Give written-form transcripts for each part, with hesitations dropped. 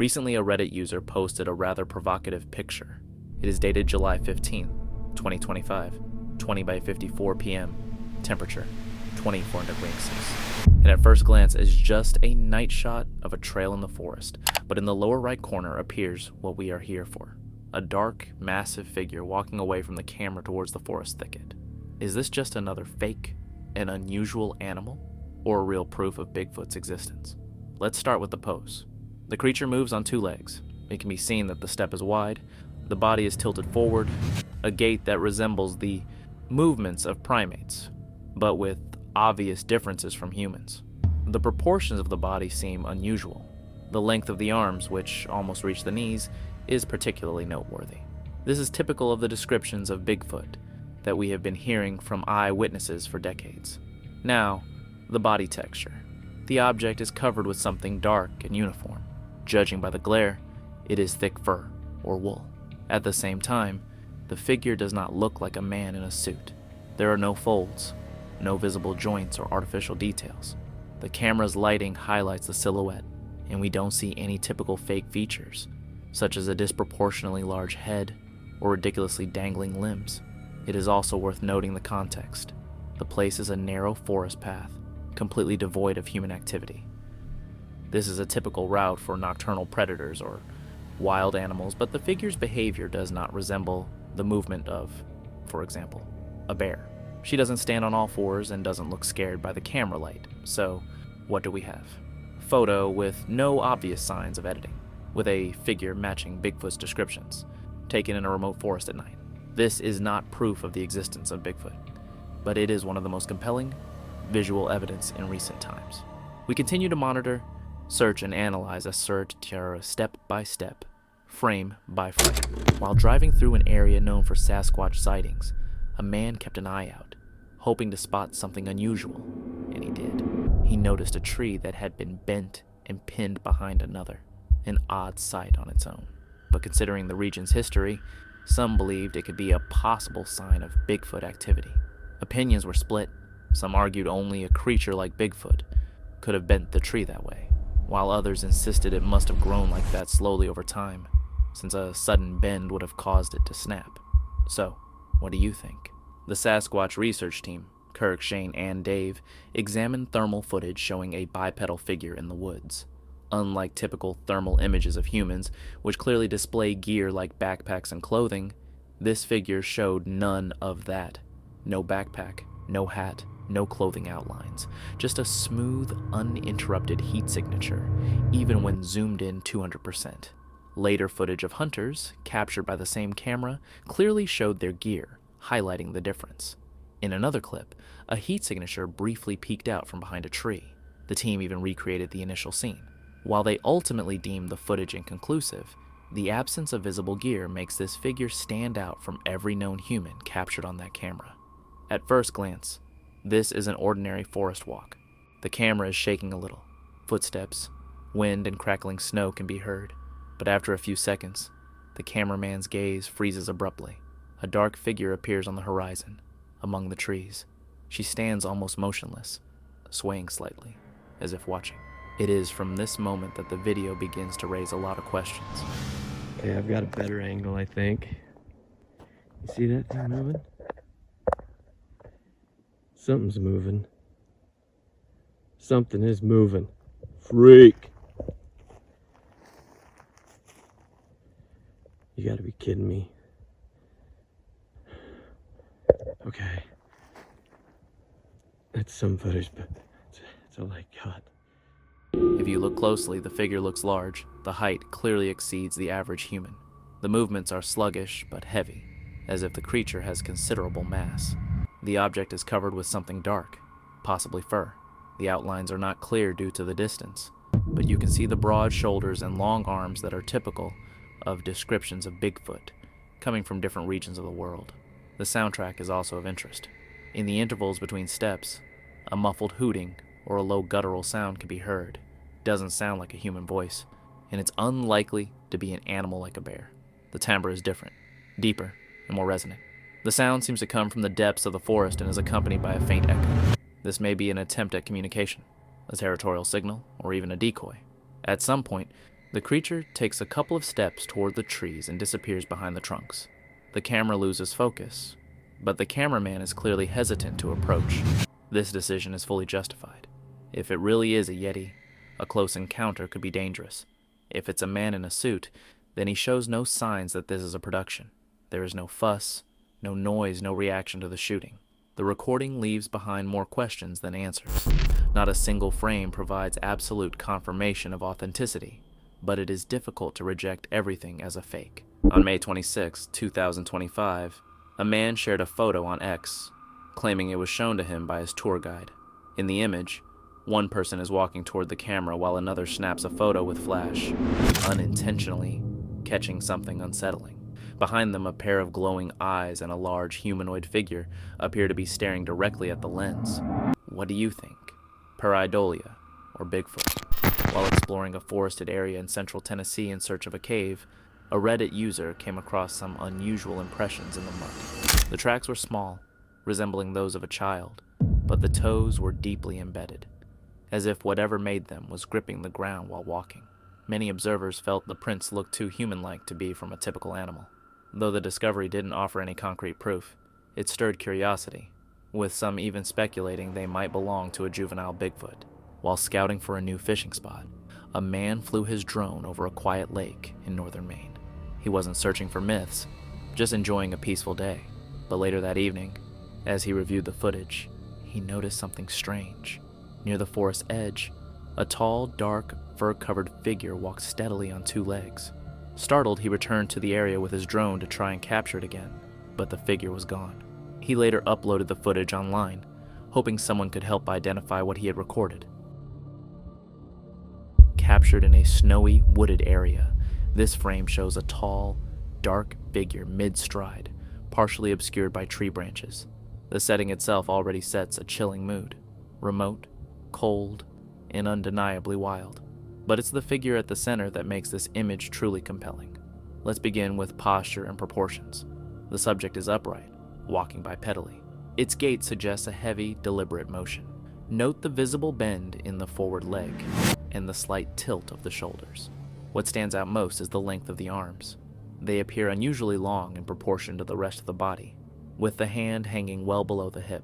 Recently, a Reddit user posted a rather provocative picture. It is dated July 15, 2025, 20 by 54 p.m., temperature 24 degrees Celsius. And at first glance is just a night shot of a trail in the forest, but in the lower right corner appears what we are here for. A dark, massive figure walking away from the camera towards the forest thicket. Is this just another fake, an unusual animal, or a real proof of Bigfoot's existence? Let's start with the pose. The creature moves on two legs. It can be seen that the step is wide, the body is tilted forward, a gait that resembles the movements of primates, but with obvious differences from humans. The proportions of the body seem unusual. The length of the arms, which almost reach the knees, is particularly noteworthy. This is typical of the descriptions of Bigfoot that we have been hearing from eyewitnesses for decades. Now, the body texture. The object is covered with something dark and uniform. Judging by the glare, it is thick fur or wool. At the same time, the figure does not look like a man in a suit. There are no folds, no visible joints or artificial details. The camera's lighting highlights the silhouette, and we don't see any typical fake features, such as a disproportionately large head or ridiculously dangling limbs. It is also worth noting the context. The place is a narrow forest path, completely devoid of human activity. This is a typical route for nocturnal predators or wild animals, but the figure's behavior does not resemble the movement of, for example, a bear. She doesn't stand on all fours and doesn't look scared by the camera light. So, what do we have? Photo with no obvious signs of editing, with a figure matching Bigfoot's descriptions, taken in a remote forest at night. This is not proof of the existence of Bigfoot, but it is one of the most compelling visual evidence in recent times. We continue to monitor, search, and analyze Assertera step by step, frame by frame. While driving through an area known for Sasquatch sightings, a man kept an eye out, hoping to spot something unusual, and he did. He noticed a tree that had been bent and pinned behind another, an odd sight on its own. But considering the region's history, some believed it could be a possible sign of Bigfoot activity. Opinions were split. Some argued only a creature like Bigfoot could have bent the tree that way, while others insisted it must have grown like that slowly over time, since a sudden bend would have caused it to snap. So, what do you think? The Sasquatch research team, Kirk, Shane, and Dave, examined thermal footage showing a bipedal figure in the woods. Unlike typical thermal images of humans, which clearly display gear like backpacks and clothing, this figure showed none of that. No backpack, no hat, no clothing outlines, just a smooth, uninterrupted heat signature, even when zoomed in 200%. Later footage of hunters, captured by the same camera, clearly showed their gear, highlighting the difference. In another clip, a heat signature briefly peeked out from behind a tree. The team even recreated the initial scene. While they ultimately deemed the footage inconclusive, the absence of visible gear makes this figure stand out from every known human captured on that camera. At first glance, this is an ordinary forest walk. The camera is shaking a little. Footsteps, wind, and crackling snow can be heard. But after a few seconds, the cameraman's gaze freezes abruptly. A dark figure appears on the horizon, among the trees. She stands almost motionless, swaying slightly, as if watching. It is from this moment that the video begins to raise a lot of questions. Okay, I've got a better angle, I think. You see that thing moving? Something's moving. Something is moving. Freak! You gotta be kidding me. Okay. That's some footage, but that's all I got. If you look closely, the figure looks large. The height clearly exceeds the average human. The movements are sluggish but heavy, as if the creature has considerable mass. The object is covered with something dark, possibly fur. The outlines are not clear due to the distance, but you can see the broad shoulders and long arms that are typical of descriptions of Bigfoot, coming from different regions of the world. The soundtrack is also of interest. In the intervals between steps, a muffled hooting or a low guttural sound can be heard. It doesn't sound like a human voice, and it's unlikely to be an animal like a bear. The timbre is different, deeper, and more resonant. The sound seems to come from the depths of the forest and is accompanied by a faint echo. This may be an attempt at communication, a territorial signal, or even a decoy. At some point, The creature takes a couple of steps toward the trees and disappears behind the trunks. The camera loses focus, but the cameraman is clearly hesitant to approach. This decision is fully justified. If it really is a Yeti, a close encounter could be dangerous. If it's a man in a suit, then he shows no signs that this is a production. There is no fuss, no noise, no reaction to the shooting. The recording leaves behind more questions than answers. Not a single frame provides absolute confirmation of authenticity, but it is difficult to reject everything as a fake. On May 26, 2025, a man shared a photo on X, claiming it was shown to him by his tour guide. In the image, one person is walking toward the camera while another snaps a photo with flash, unintentionally catching something unsettling. Behind them, a pair of glowing eyes and a large humanoid figure appear to be staring directly at the lens. What do you think? Pareidolia, or Bigfoot? While exploring a forested area in central Tennessee in search of a cave, a Reddit user came across some unusual impressions in the mud. The tracks were small, resembling those of a child, but the toes were deeply embedded, as if whatever made them was gripping the ground while walking. Many observers felt the prints looked too human-like to be from a typical animal. Though the discovery didn't offer any concrete proof, it stirred curiosity, with some even speculating they might belong to a juvenile Bigfoot. While scouting for a new fishing spot, a man flew his drone over a quiet lake in northern Maine. He wasn't searching for myths, just enjoying a peaceful day. But later that evening, as he reviewed the footage, he noticed something strange. Near the forest edge, a tall, dark, fur-covered figure walked steadily on two legs. Startled, he returned to the area with his drone to try and capture it again, but the figure was gone. He later uploaded the footage online, hoping someone could help identify what he had recorded. Captured in a snowy, wooded area, this frame shows a tall, dark figure mid-stride, partially obscured by tree branches. The setting itself already sets a chilling mood, remote, cold, and undeniably wild. But it's the figure at the center that makes this image truly compelling. Let's begin with posture and proportions. The subject is upright, walking bipedally. Its gait suggests a heavy, deliberate motion. Note the visible bend in the forward leg and the slight tilt of the shoulders. What stands out most is the length of the arms. They appear unusually long in proportion to the rest of the body, with the hand hanging well below the hip.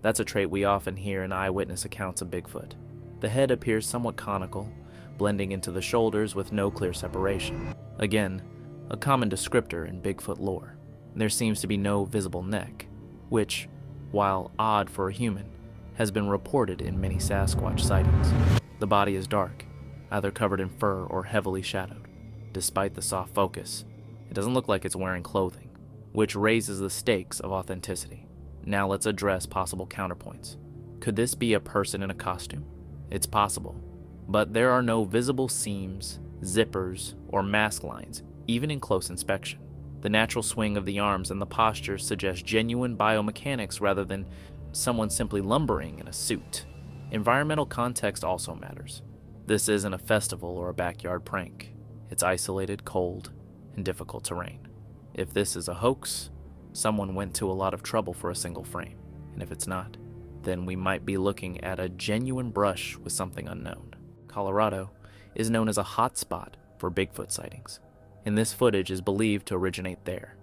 That's a trait we often hear in eyewitness accounts of Bigfoot. The head appears somewhat conical, blending into the shoulders with no clear separation. Again, a common descriptor in Bigfoot lore. There seems to be no visible neck, which, while odd for a human, has been reported in many Sasquatch sightings. The body is dark, either covered in fur or heavily shadowed. Despite the soft focus, it doesn't look like it's wearing clothing, which raises the stakes of authenticity. Now let's address possible counterpoints. Could this be a person in a costume? It's possible, but there are no visible seams, zippers, or mask lines, even in close inspection. The natural swing of the arms and the posture suggest genuine biomechanics rather than someone simply lumbering in a suit. Environmental context also matters. This isn't a festival or a backyard prank. It's isolated, cold, and difficult terrain. If this is a hoax, someone went to a lot of trouble for a single frame. And if it's not, then we might be looking at a genuine brush with something unknown. Colorado is known as a hot spot for Bigfoot sightings, and this footage is believed to originate there.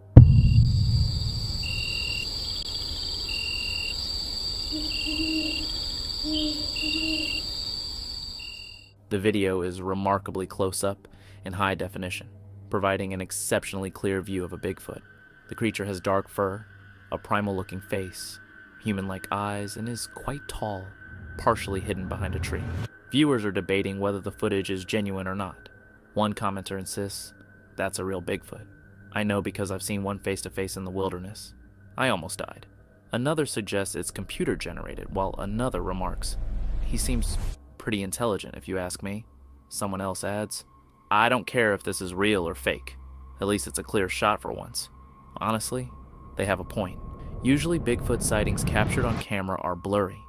The video is remarkably close up and high definition, providing an exceptionally clear view of a Bigfoot. The creature has dark fur, a primal-looking face, human-like eyes, and is quite tall, partially hidden behind a tree. Viewers are debating whether the footage is genuine or not. One commenter insists, "That's a real Bigfoot. I know because I've seen one face-to-face in the wilderness. I almost died." Another suggests it's computer-generated, while another remarks, "He seems pretty intelligent if you ask me." Someone else adds, "I don't care if this is real or fake. At least it's a clear shot for once." Honestly, they have a point. Usually Bigfoot sightings captured on camera are blurry,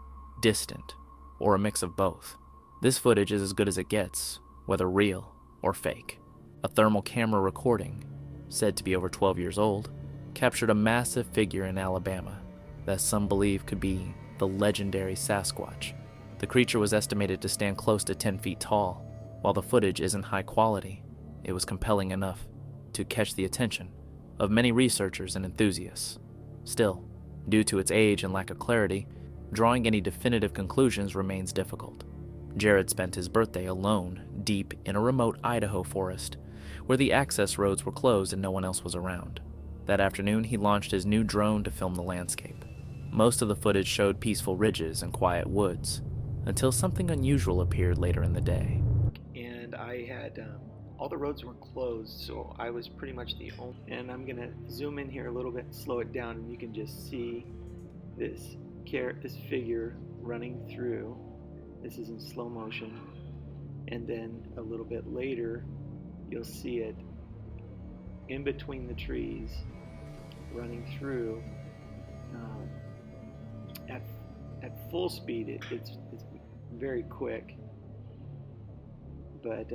distant, or a mix of both. This footage is as good as it gets, whether real or fake. A thermal camera recording, said to be over 12 years old, captured a massive figure in Alabama that some believe could be the legendary Sasquatch. The creature was estimated to stand close to 10 feet tall, While the footage isn't high quality, it was compelling enough to catch the attention of many researchers and enthusiasts. Still, due to its age and lack of clarity, drawing any definitive conclusions remains difficult. Jared spent his birthday alone, deep in a remote Idaho forest, where the access roads were closed and no one else was around. That afternoon, he launched his new drone to film the landscape. Most of the footage showed peaceful ridges and quiet woods, until something unusual appeared later in the day. And I had all the roads were closed, so I was pretty much the only. And I'm gonna zoom in here a little bit, slow it down, and you can just see this figure running through. This is in slow motion, and then a little bit later, you'll see it in between the trees, running through at full speed. It's very quick, but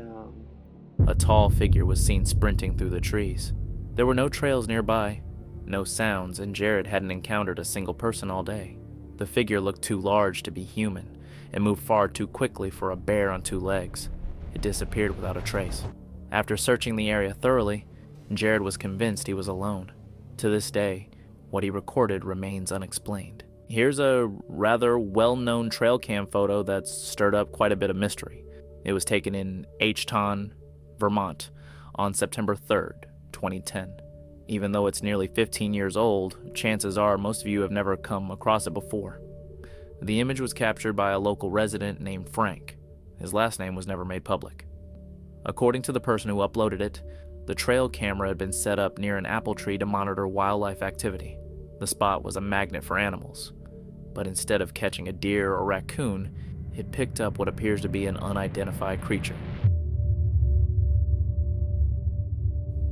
A tall figure was seen sprinting through the trees. There were no trails nearby, no sounds, and Jared hadn't encountered a single person all day. The figure looked too large to be human and moved far too quickly for a bear on two legs. It disappeared without a trace. After searching the area thoroughly, Jared was convinced he was alone. To this day, what he recorded remains unexplained. Here's a rather well-known trail cam photo that's stirred up quite a bit of mystery. It was taken in Idaho, Vermont, on September 3rd, 2010. Even though it's nearly 15 years old, chances are most of you have never come across it before. The image was captured by a local resident named Frank. His last name was never made public. According to the person who uploaded it, the trail camera had been set up near an apple tree to monitor wildlife activity. The spot was a magnet for animals, but instead of catching a deer or raccoon, it picked up what appears to be an unidentified creature.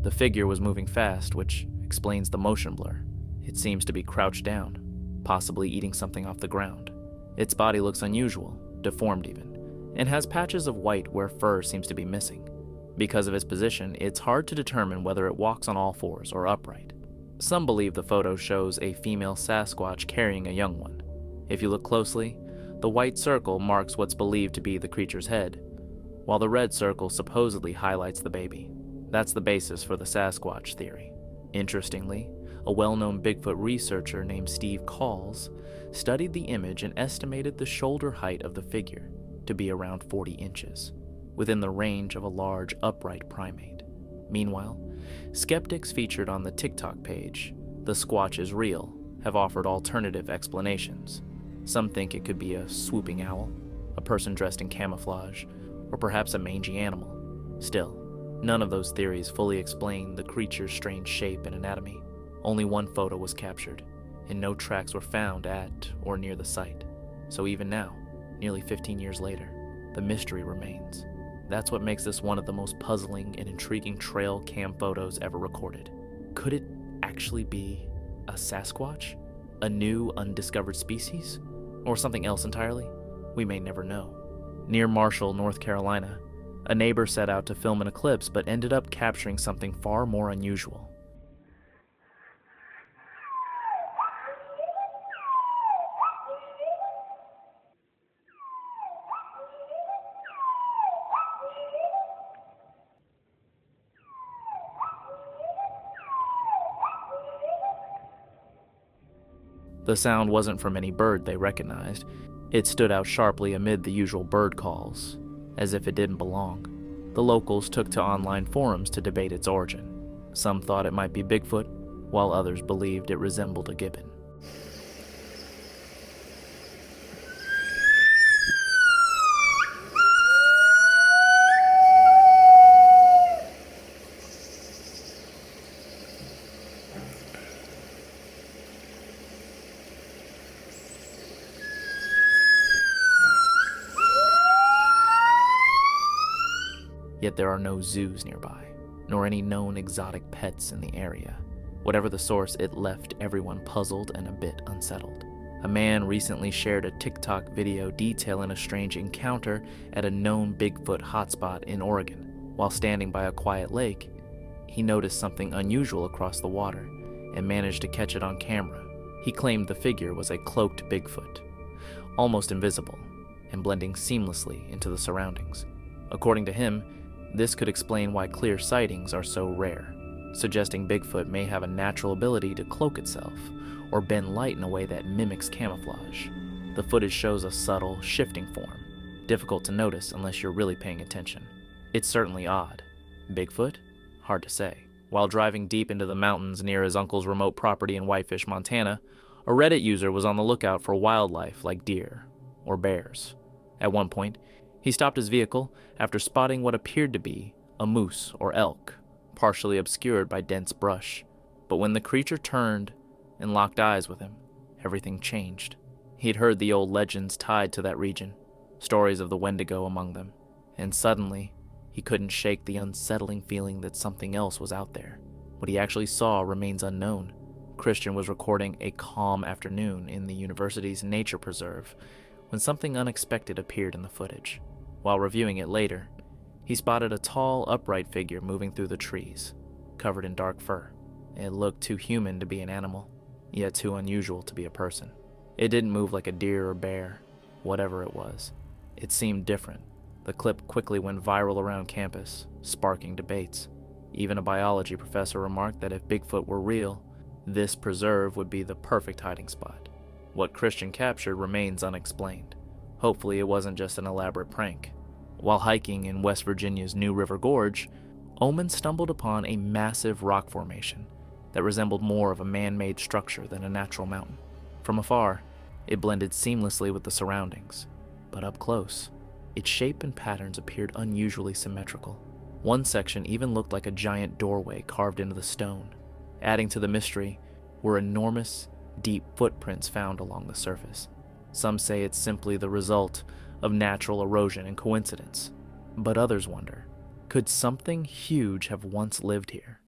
The figure was moving fast, which explains the motion blur. It seems to be crouched down, possibly eating something off the ground. Its body looks unusual, deformed even, and has patches of white where fur seems to be missing. Because of its position, it's hard to determine whether it walks on all fours or upright. Some believe the photo shows a female Sasquatch carrying a young one. If you look closely, the white circle marks what's believed to be the creature's head, while the red circle supposedly highlights the baby. That's the basis for the Sasquatch theory. Interestingly, a well-known Bigfoot researcher named Steve Calls studied the image and estimated the shoulder height of the figure to be around 40 inches, within the range of a large upright primate. Meanwhile, skeptics featured on the TikTok page, "The Squatch is Real," have offered alternative explanations. Some think it could be a swooping owl, a person dressed in camouflage, or perhaps a mangy animal. Still, none of those theories fully explain the creature's strange shape and anatomy. Only one photo was captured, and no tracks were found at or near the site. So even now, nearly 15 years later, the mystery remains. That's what makes this one of the most puzzling and intriguing trail cam photos ever recorded. Could it actually be a Sasquatch? A new, undiscovered species? Or something else entirely? We may never know. Near Marshall, North Carolina, a neighbor set out to film an eclipse but ended up capturing something far more unusual. The sound wasn't from any bird they recognized. It stood out sharply amid the usual bird calls, as if it didn't belong. The locals took to online forums to debate its origin. Some thought it might be Bigfoot, while others believed it resembled a gibbon. Yet there are no zoos nearby, nor any known exotic pets in the area. Whatever the source, it left everyone puzzled and a bit unsettled. A man recently shared a TikTok video detailing a strange encounter at a known Bigfoot hotspot in Oregon. While standing by a quiet lake, he noticed something unusual across the water and managed to catch it on camera. He claimed the figure was a cloaked Bigfoot, almost invisible and blending seamlessly into the surroundings. According to him, this could explain why clear sightings are so rare, suggesting Bigfoot may have a natural ability to cloak itself or bend light in a way that mimics camouflage. The footage shows a subtle, shifting form, difficult to notice unless you're really paying attention. It's certainly odd. Bigfoot? Hard to say. While driving deep into the mountains near his uncle's remote property in Whitefish, Montana, a Reddit user was on the lookout for wildlife like deer or bears. At one point, he stopped his vehicle after spotting what appeared to be a moose or elk, partially obscured by dense brush. But when the creature turned and locked eyes with him, everything changed. He'd heard the old legends tied to that region, stories of the Wendigo among them, and suddenly, he couldn't shake the unsettling feeling that something else was out there. What he actually saw remains unknown. Christian was recording a calm afternoon in the university's nature preserve when something unexpected appeared in the footage. While reviewing it later, he spotted a tall, upright figure moving through the trees, covered in dark fur. It looked too human to be an animal, yet too unusual to be a person. It didn't move like a deer or bear, whatever it was. It seemed different. The clip quickly went viral around campus, sparking debates. Even a biology professor remarked that if Bigfoot were real, this preserve would be the perfect hiding spot. What Christian captured remains unexplained. Hopefully it wasn't just an elaborate prank. While hiking in West Virginia's New River Gorge, Oman stumbled upon a massive rock formation that resembled more of a man-made structure than a natural mountain. From afar, it blended seamlessly with the surroundings, but up close, its shape and patterns appeared unusually symmetrical. One section even looked like a giant doorway carved into the stone. Adding to the mystery were enormous, deep footprints found along the surface. Some say it's simply the result of natural erosion and coincidence, but others wonder, could something huge have once lived here?